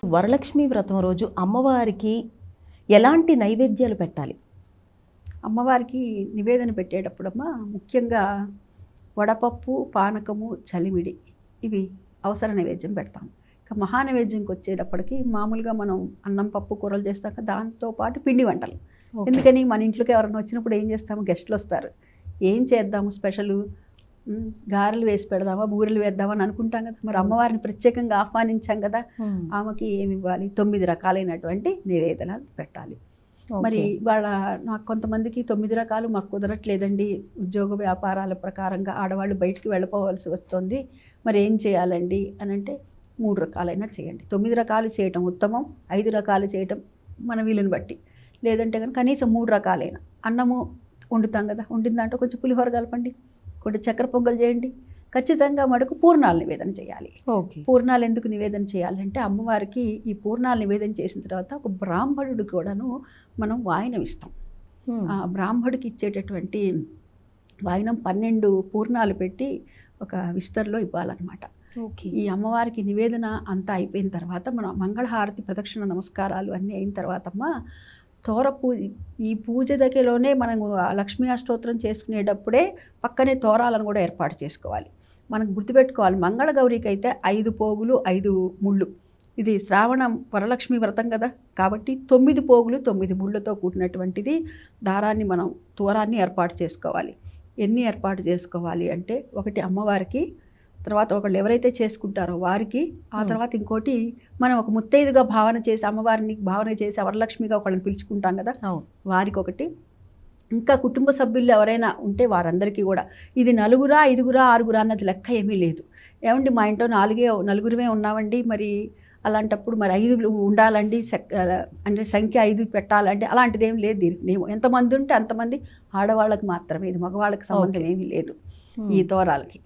వరలక్ష్మి వ్రతం రోజు అమ్మవారికి ఎలాంటి నైవేద్యాలు పెట్టాలి? అమ్మవారికి నివేదన పెట్టేటప్పుడమ్మా ముఖ్యంగా వడపప్పు, పానకము, చలిమిడి ఇవి అవసర నైవేద్యం పెడతాం. ఇక మహానైవేద్యంకి వచ్చేటప్పటికి మామూలుగా మనం అన్నం, పప్పు, కూరలు చేస్తాం కదా, దాంతోపాటు పిండి వంటలు. ఎందుకని మన ఇంట్లోకి ఎవరైనా వచ్చినప్పుడు ఏం చేస్తాము, గెస్టులు వస్తారు, ఏం చేద్దాము స్పెషలు, గారెలు వేసి పెడదామా, బూరెలు వేద్దామా అని అనుకుంటాం కదా. మరి అమ్మవారిని ప్రత్యేకంగా ఆహ్వానించాం కదా, ఆమెకి ఏమి ఇవ్వాలి, 9 రకాలైనటువంటి నివేదనలు పెట్టాలి. మరి వాళ్ళ నాకు కొంతమందికి 9 రకాలు మాకు కుదరట్లేదండి, ఉద్యోగ వ్యాపారాల ప్రకారంగా ఆడవాళ్ళు బయటికి వెళ్ళిపోవాల్సి వస్తుంది, మరి ఏం చేయాలండి అని అంటే 3 రకాలైనా చేయండి. 9 రకాలు చేయటం ఉత్తమం, 5 రకాలు చేయటం మన వీలుని బట్టి. లేదంటే కనుక కనీసం 3 రకాలైనా. అన్నము వండుతాం కదా, వండిన దాంట్లో కొంచెం పులిహోర కలపండి, కొంచెం చక్కెర పొంగల్ చేయండి. ఖచ్చితంగా మటుకు పూర్ణాలు నివేదన చేయాలి. పూర్ణాలు ఎందుకు నివేదన చేయాలంటే అమ్మవారికి ఈ పూర్ణాలు నివేదన చేసిన తర్వాత ఒక బ్రాహ్మణుడు కూడాను మనం వాయనం ఇస్తాం. ఆ బ్రాహ్మడికి ఇచ్చేటటువంటి వాయనం 12 పూర్ణాలు పెట్టి ఒక విస్తర్లో ఇవ్వాలన్నమాట. ఈ అమ్మవారికి నివేదన అంతా అయిపోయిన తర్వాత మనం మంగళహారతి, ప్రదక్షిణ, నమస్కారాలు అన్నీ అయిన తర్వాత తోర పూజ, ఈ పూజ దగ్గరలోనే మనం లక్ష్మీ అష్టోత్తరం చేసుకునేటప్పుడే పక్కనే తోరాలను కూడా ఏర్పాటు చేసుకోవాలి. మనకు గుర్తుపెట్టుకోవాలి, మంగళగౌరికి అయితే 5 పోగులు 5 ముళ్ళు. ఇది శ్రావణం వరలక్ష్మి వ్రతం కదా, కాబట్టి 9 పోగులు 9 ముళ్ళతో కూడినటువంటిది దారాన్ని మనం తోరాన్ని ఏర్పాటు చేసుకోవాలి. ఎన్ని ఏర్పాటు చేసుకోవాలి అంటే, ఒకటి అమ్మవారికి, తర్వాత ఒకళ్ళు ఎవరైతే చేసుకుంటారో వారికి, ఆ తర్వాత ఇంకోటి మనం ఒక ముత్తైదుగా భావన చేసి అమ్మవారిని భావన చేసి వరలక్ష్మిగా ఒకళ్ళని పిలుచుకుంటాం కదా, వారికి ఒకటి. ఇంకా కుటుంబ సభ్యులు ఎవరైనా ఉంటే వారందరికీ కూడా. ఇది 4, 5, 6 అన్నది లెక్క ఏమీ లేదు. ఏమండి మా ఇంట్లో 4 ఉన్నామండి, మరి అలాంటప్పుడు మరి 5 ఉండాలండి, అంటే సంఖ్య 5 పెట్టాలంటే అలాంటిది ఏం లేదు. దీనికి నియమం ఎంతమంది ఉంటే అంతమంది ఆడవాళ్ళకి మాత్రమే, ఇది మగవాళ్ళకి సంబంధం ఏమీ లేదు ఈ తోరాలకి.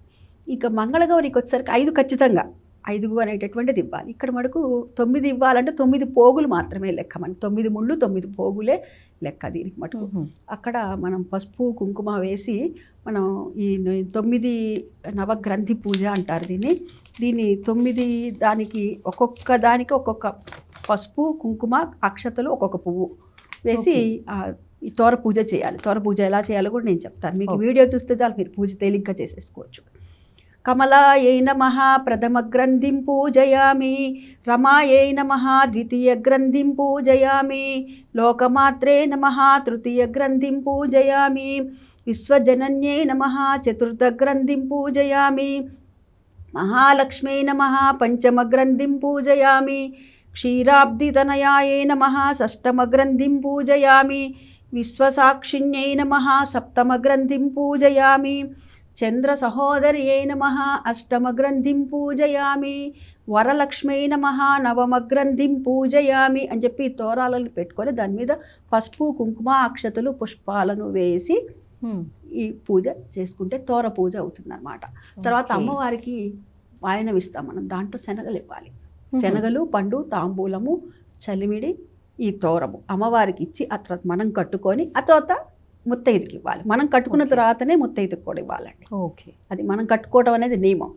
ఇక మంగళగౌరికి వచ్చేసరికి 5 ఖచ్చితంగా 5 అనేటటువంటిది ఇవ్వాలి. ఇక్కడ మనకు 9 ఇవ్వాలంటే 9 పోగులు మాత్రమే లెక్క. మనకి 9 ముళ్ళు 9 పోగులే లెక్క దీనికి మటుకు. అక్కడ మనం పసుపు కుంకుమ వేసి మనం ఈ 9 నవగ్రంథి పూజ అంటారు దీన్ని 9 దానికి ఒక్కొక్క పసుపు కుంకుమ అక్షతలు ఒక్కొక్క పువ్వు వేసి ఈ తోర పూజ చేయాలి. తోర పూజ ఎలా చేయాలో కూడా నేను చెప్తాను మీకు. వీడియో చూస్తే చాలు మీరు పూజ తేలిగ్గా చేసేసుకోవచ్చు. కమలాయై నమః ప్రథమ గ్రంథిం పూజయామి, రమాయై నమః ద్వితీయ గ్రంథిం పూజయామి, లోకమాత్రే నమః తృతీయ గ్రంథిం పూజయామి, విశ్వజనన్యై నమః చతుర్థ గ్రంథిం పూజయామి, మహాలక్ష్మై నమః పంచమ గ్రంథిం పూజయామి, క్షీరాబ్దితనయాయై నమః షష్టమ గ్రంథిం పూజయామి, విశ్వసాక్షిణ్యై నమః సప్తమ గ్రంథిం పూజయామి, చంద్ర సహోదర్యై నమః అష్టమ గ్రంథిం పూజయామి, వరలక్ష్మై నమః నవమ గ్రంథిం పూజయామి అని చెప్పి తోరాలను పెట్టుకొని దాని మీద పసుపు కుంకుమ అక్షతలు పుష్పాలను వేసి ఈ పూజ చేసుకుంటే తోర పూజ అవుతుంది అన్నమాట. తర్వాత అమ్మవారికి వాయనం ఇస్తాం మనం, దాంట్లో శనగలు ఇవ్వాలి. శనగలు, పండు, తాంబూలము, చలిమిడి, ఈ తోరము అమ్మవారికి ఇచ్చి ఆ తర్వాత మనం కట్టుకొని ఆ తర్వాత ముత్తైదుకి ఇవ్వాలి. మనం కట్టుకున్న తర్వాతనే ముత్తైదుకి కూడా ఇవ్వాలండి. అది మనం కట్టుకోవడం అనేది నియమం.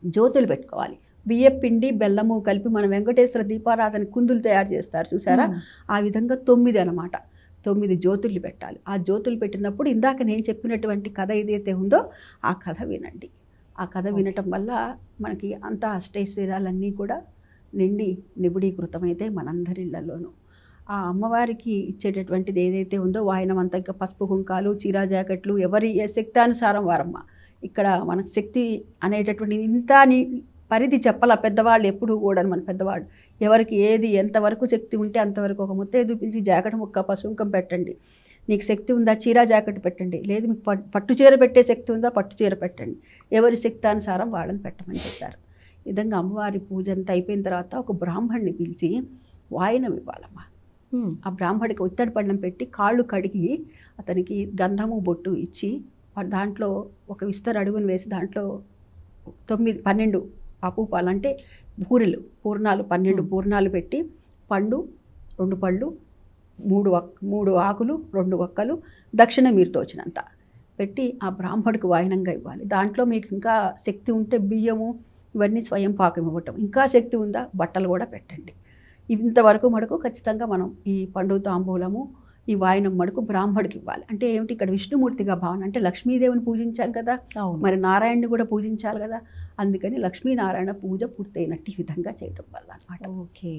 జ్యోతులు పెట్టుకోవాలి. బియ్యపిండి బెల్లము కలిపి మనం వెంకటేశ్వర దీపారాధన కుందులు తయారు చేస్తారు చూసారా, ఆ విధంగా 9 అన్నమాట. 9 జ్యోతులు పెట్టాలి. ఆ జ్యోతులు పెట్టినప్పుడు ఇందాక నేను చెప్పినటువంటి కథ ఏదైతే ఉందో ఆ కథ వినండి. ఆ కథ వినటం వల్ల మనకి అంతా అష్టైశ్వర్యాలన్నీ కూడా నిబిడీకృతమైతే మనందరి ఇళ్లలోనూ. ఆ అమ్మవారికి ఇచ్చేటటువంటిది ఏదైతే ఉందో వాయనం అంతా, ఇంకా పసుపు కుంకాలు, చీరా జాకెట్లు, ఎవరి శక్తానుసారం వారమ్మ. ఇక్కడ మనకు శక్తి అనేటటువంటి ఇంత పరిధి చెప్పాల పెద్దవాళ్ళు ఎప్పుడు కూడా. మన పెద్దవాళ్ళు ఎవరికి ఏది ఎంతవరకు శక్తి ఉంటే అంతవరకు ఒక ముత్తైదు పిలిచి జాకెట్ ముక్క పసుంకం పెట్టండి, నీకు శక్తి ఉందా చీరా జాకెట్ పెట్టండి, లేదు మీకు పట్టు చీర పెట్టే శక్తి ఉందా పట్టు చీర పెట్టండి, ఎవరి శక్తానుసారం వాళ్ళని పెట్టమని చెప్పారు. ఈ విధంగా అమ్మవారి పూజ అంతా అయిపోయిన తర్వాత ఒక బ్రాహ్మణ్ణి పిలిచి వాయనం ఇవ్వాలమ్మా. ఆ బ్రాహ్మడికి ఉత్తడి పళ్ళం పెట్టి కాళ్ళు కడిగి అతనికి గంధము బొట్టు ఇచ్చి దాంట్లో ఒక విస్తర అడుగును వేసి దాంట్లో 12 అపూపాలు అంటే పూర్ణాలు 12 పూర్ణాలు పెట్టి పండు 2 పళ్ళు 3 ఆకులు 2 వక్కలు దక్షిణ మీరు తోచినంత పెట్టి ఆ బ్రాహ్మడికి వాయనంగా ఇవ్వాలి. దాంట్లో మీకు ఇంకా శక్తి ఉంటే బియ్యము ఇవన్నీ స్వయం పాకం ఇవ్వటం. ఇంకా శక్తి ఉందా, బట్టలు కూడా పెట్టండి. ఇంతవరకు మటుకు ఖచ్చితంగా మనం ఈ పండు తాంబూలము, ఈ వాయనం మటుకు బ్రాహ్మడికి ఇవ్వాలి. అంటే ఏమిటి, ఇక్కడ విష్ణుమూర్తిగా భావన, అంటే లక్ష్మీదేవిని పూజించాం కదా, అవును. మరి నారాయణని కూడా పూజించాలి కదా, అందుకని లక్ష్మీనారాయణ పూజ పూర్తయినట్టు ఈ విధంగా చేయటం వల్ల అన్నమాట. ఓకే.